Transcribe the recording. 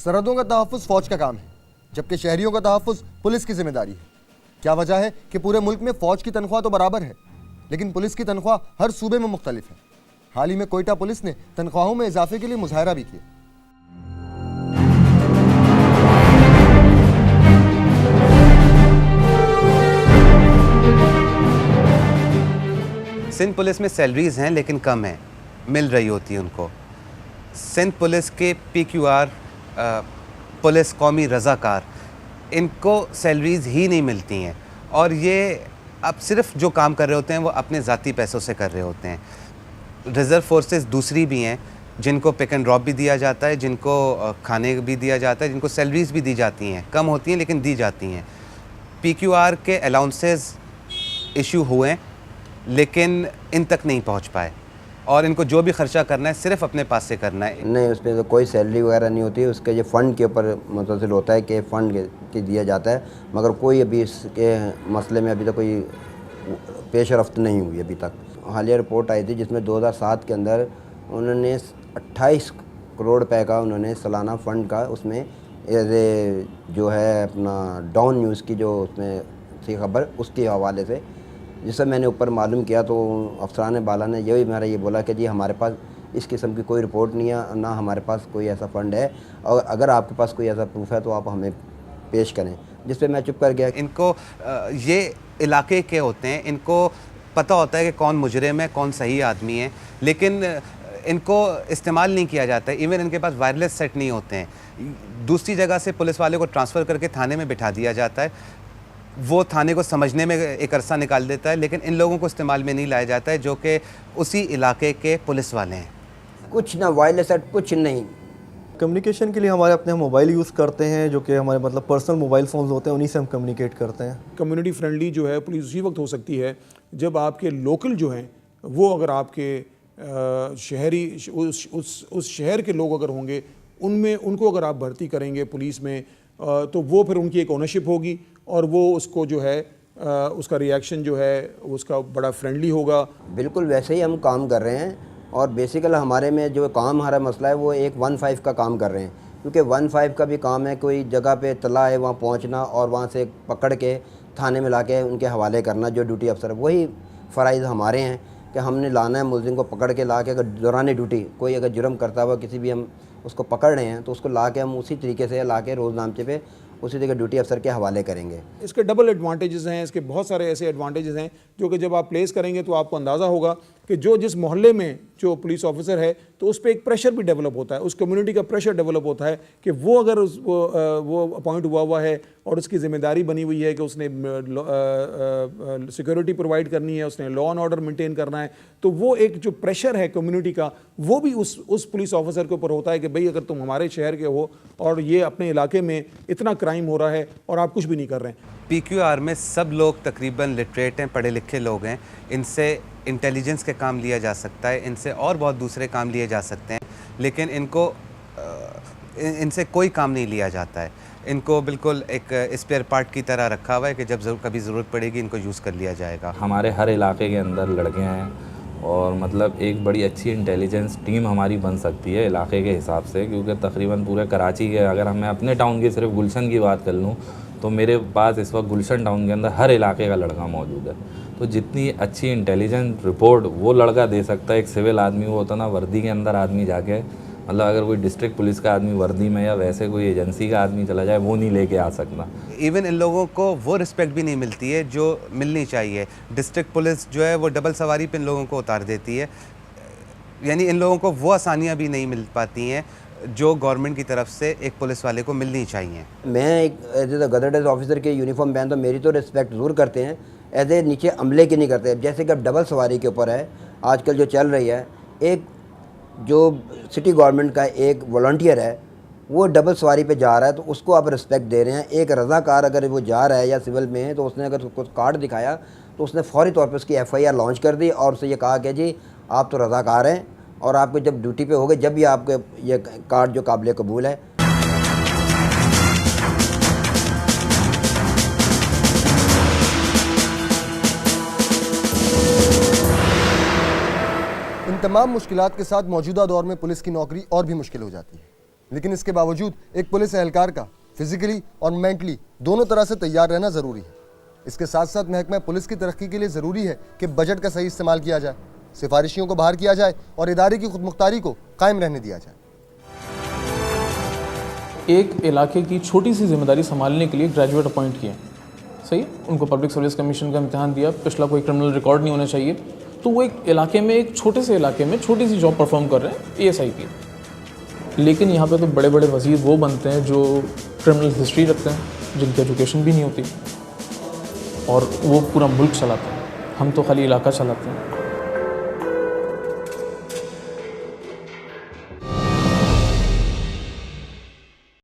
सरहदों का तहफ़्फ़ुज़ फ़ौज का काम है, जबकि शहरियों का तहफ़्फ़ुज़ पुलिस की जिम्मेदारी है। क्या वजह है कि पूरे मुल्क में फ़ौज की तनख्वाह तो बराबर है, लेकिन पुलिस की तनख्वाह हर सूबे में मुख्तलिफ है। हाल ही में कोयटा पुलिस ने तनख्वाहों में इजाफे के लिए मुजाहरा भी किया। सिंध पुलिस में सैलरीज़ हैं लेकिन कम हैं, मिल रही होती है उनको। सिंध पुलिस के PQR पुलिस कौमी रज़ाकार, इनको सैलरीज़ ही नहीं मिलती हैं और ये अब सिर्फ जो काम कर रहे होते हैं वो अपने ज़ाती पैसों से कर रहे होते हैं। रिज़र्व फोर्सेस दूसरी भी हैं जिनको पिक एंड ड्रॉप भी दिया जाता है, जिनको खाने भी दिया जाता है, जिनको सैलरीज़ भी दी जाती हैं, कम होती हैं लेकिन दी जाती हैं। PQR के अलाउंसेस इशू हुए लेकिन इन तक नहीं पहुंच पाए और इनको जो भी खर्चा करना है सिर्फ अपने पास से करना है। नहीं, उसमें तो कोई सैलरी वगैरह नहीं होती है, उसके ये फ़ंड के ऊपर मुतसिल होता है कि फ़ंड के दिया जाता है, मगर कोई अभी इसके मसले में अभी तक कोई पेश रफ्त नहीं हुई अभी तक। हालिया रिपोर्ट आई थी जिसमें 2007 के अंदर उन्होंने 28 करोड़ रुपए का उन्होंने सालाना फ़ंड का उसमें एज ए जो है अपना डॉन न्यूज़ की जो उसमें थी खबर, उसके हवाले से जिससे मैंने ऊपर मालूम किया तो अफसरान बाला ने यही मेरा ये बोला कि जी हमारे पास इस किस्म की कोई रिपोर्ट नहीं है, ना हमारे पास कोई ऐसा फ़ंड है, और अगर आपके पास कोई ऐसा प्रूफ है तो आप हमें पेश करें। जिस पे मैं चुप कर गया। इनको ये इलाके के होते हैं, इनको पता होता है कि कौन मुजरिम है, कौन सही आदमी है, लेकिन इनको इस्तेमाल नहीं किया जाता है। इवन इनके पास वायरलेस सेट नहीं होते हैं। दूसरी जगह से पुलिस वाले को ट्रांसफ़र करके थाने में बिठा दिया जाता है, वो थाने को समझने में एक अरसा निकाल देता है, लेकिन इन लोगों को इस्तेमाल में नहीं लाया जाता है जो कि उसी इलाके के पुलिस वाले हैं। कुछ ना वायरलेस सेट, कुछ नहीं। कम्युनिकेशन के लिए हमारे अपने मोबाइल यूज़ करते हैं, जो कि हमारे मतलब पर्सनल मोबाइल फ़ोन्स होते हैं, उन्हीं से हम कम्युनिकेट करते हैं। कम्युनिटी फ्रेंडली जो है पुलिस उसी वक्त हो सकती है जब आपके लोकल जो हैं वो अगर आपके शहरी उस शहर के लोग अगर होंगे, उनमें उनको अगर आप भर्ती करेंगे पुलिस में तो वो फिर उनकी एक ओनरशिप होगी और वो उसको जो है उसका रिएक्शन जो है उसका बड़ा फ्रेंडली होगा। बिल्कुल वैसे ही हम काम कर रहे हैं और बेसिकल हमारे में जो काम हमारा मसला है वो एक 1-5 का काम कर रहे हैं, क्योंकि 1-5 का भी काम है कोई जगह पे तला है वहाँ पहुँचना और वहाँ से पकड़ के थाने में लाके उनके हवाले करना। जो ड्यूटी अफसर वही फ़राइज़ हमारे हैं कि हमने लाना है मुलजिम को पकड़ के ला के, अगर दौरान ड्यूटी कोई अगर जुर्म करता हुआ किसी भी हम उसको पकड़ रहे हैं तो उसको ला के हम उसी तरीके से ला के रोज़नामचे पे उसी जगह ड्यूटी अफसर के हवाले करेंगे। इसके डबल एडवांटेजेस हैं, इसके बहुत सारे ऐसे एडवांटेजेस हैं जो कि जब आप प्लेस करेंगे तो आपको अंदाज़ा होगा कि जो जिस मोहल्ले में जो पुलिस ऑफिसर है तो उस पर एक प्रेशर भी डेवलप होता है, उस कम्युनिटी का प्रेशर डेवलप होता है कि वो अगर वो अपॉइंट हुआ है और उसकी ज़िम्मेदारी बनी हुई है कि उसने सिक्योरिटी प्रोवाइड करनी है, उसने लॉ एंड ऑर्डर मेंटेन करना है, तो वो एक जो प्रेशर है कम्युनिटी का वो भी उस पुलिस ऑफिसर के ऊपर होता है कि भाई अगर तुम हमारे शहर के हो और ये अपने इलाके में इतना क्राइम हो रहा है और आप कुछ भी नहीं कर रहे हैं। PQR में सब लोग तकरीबन लिटरेट हैं, पढ़े लिखे लोग हैं, इनसे इंटेलिजेंस के काम लिया जा सकता है, इनसे और बहुत दूसरे काम लिए जा सकते हैं, लेकिन इनसे कोई काम नहीं लिया जाता है। इनको बिल्कुल एक स्पेयर पार्ट की तरह रखा हुआ है कि जब कभी ज़रूरत पड़ेगी इनको यूज़ कर लिया जाएगा। हमारे हर इलाके के अंदर लड़के हैं और मतलब एक बड़ी अच्छी इंटेलिजेंस टीम हमारी बन सकती है इलाके के हिसाब से, क्योंकि तकरीबन पूरे कराची के, अगर मैं अपने टाउन की सिर्फ गुलशन की बात कर लूँ तो मेरे पास इस वक्त गुलशन टाउन के अंदर हर इलाके का लड़का मौजूद है। तो जितनी अच्छी इंटेलिजेंट रिपोर्ट वो लड़का दे सकता है, एक सिविल आदमी वो होता ना, वर्दी के अंदर आदमी जाके, मतलब अगर कोई डिस्ट्रिक्ट पुलिस का आदमी वर्दी में या वैसे कोई एजेंसी का आदमी चला जाए वो नहीं लेके आ सकता। इवन इन लोगों को वो रिस्पेक्ट भी नहीं मिलती है जो मिलनी चाहिए। डिस्ट्रिक्ट पुलिस जो है वो डबल सवारी पे इन लोगों को उतार देती है, यानी इन लोगों को वो आसानियाँ भी नहीं मिल पाती हैं जो गवर्नमेंट की तरफ से एक पुलिस वाले को मिलनी चाहिए। मैं एक एज ए गजटेड ऑफिसर के यूनिफॉर्म पहन तो मेरी तो रिस्पेक्ट ज़रूर करते हैं, एज ए नीचे अमले की नहीं करते। जैसे कि अब डबल सवारी के ऊपर है आजकल जो चल रही है, एक जो सिटी गवर्नमेंट का एक वॉलंटियर है वो डबल सवारी पे जा रहा है तो उसको आप रिस्पेक्ट दे रहे हैं। एक रज़ाकार अगर वो जा रहा है या सिविल में है तो उसने अगर उसको कार्ड दिखाया तो उसने फौरी तौर पे उसकी FIR लॉन्च कर दी और उससे ये कहा कि जी आप तो रज़ाकार हैं और आपको जब ड्यूटी पे हो गए जब भी आपके ये कार्ड जो काबिल कबूल है। इन तमाम मुश्किलात के साथ मौजूदा दौर में पुलिस की नौकरी और भी मुश्किल हो जाती है। लेकिन इसके बावजूद एक पुलिस एहलकार का फिजिकली और मेंटली दोनों तरह से तैयार रहना ज़रूरी है। इसके साथ साथ महकमा पुलिस की तरक्की के लिए ज़रूरी है कि बजट का सही इस्तेमाल किया जाए, सिफारिशियों को बाहर किया जाए और इदारे की खुदमुख्तारी को कायम रहने दिया जाए। एक इलाके की छोटी सी जिम्मेदारी संभालने के लिए ग्रेजुएट अपॉइंट किए, सही, उनको पब्लिक सर्विस कमीशन का इम्तिहान दिया, पिछला कोई क्रिमिनल रिकॉर्ड नहीं होना चाहिए, तो वो एक इलाके में, एक छोटे से इलाके में छोटी सी जॉब परफॉर्म कर रहे हैं ASI की। लेकिन यहाँ पे तो बड़े बड़े वज़ीर वो बनते हैं जो क्रिमिनल हिस्ट्री रखते हैं, जिनकी एजुकेशन भी नहीं होती, और वो पूरा मुल्क चलाते हैं। हम तो खाली इलाका चलाते हैं।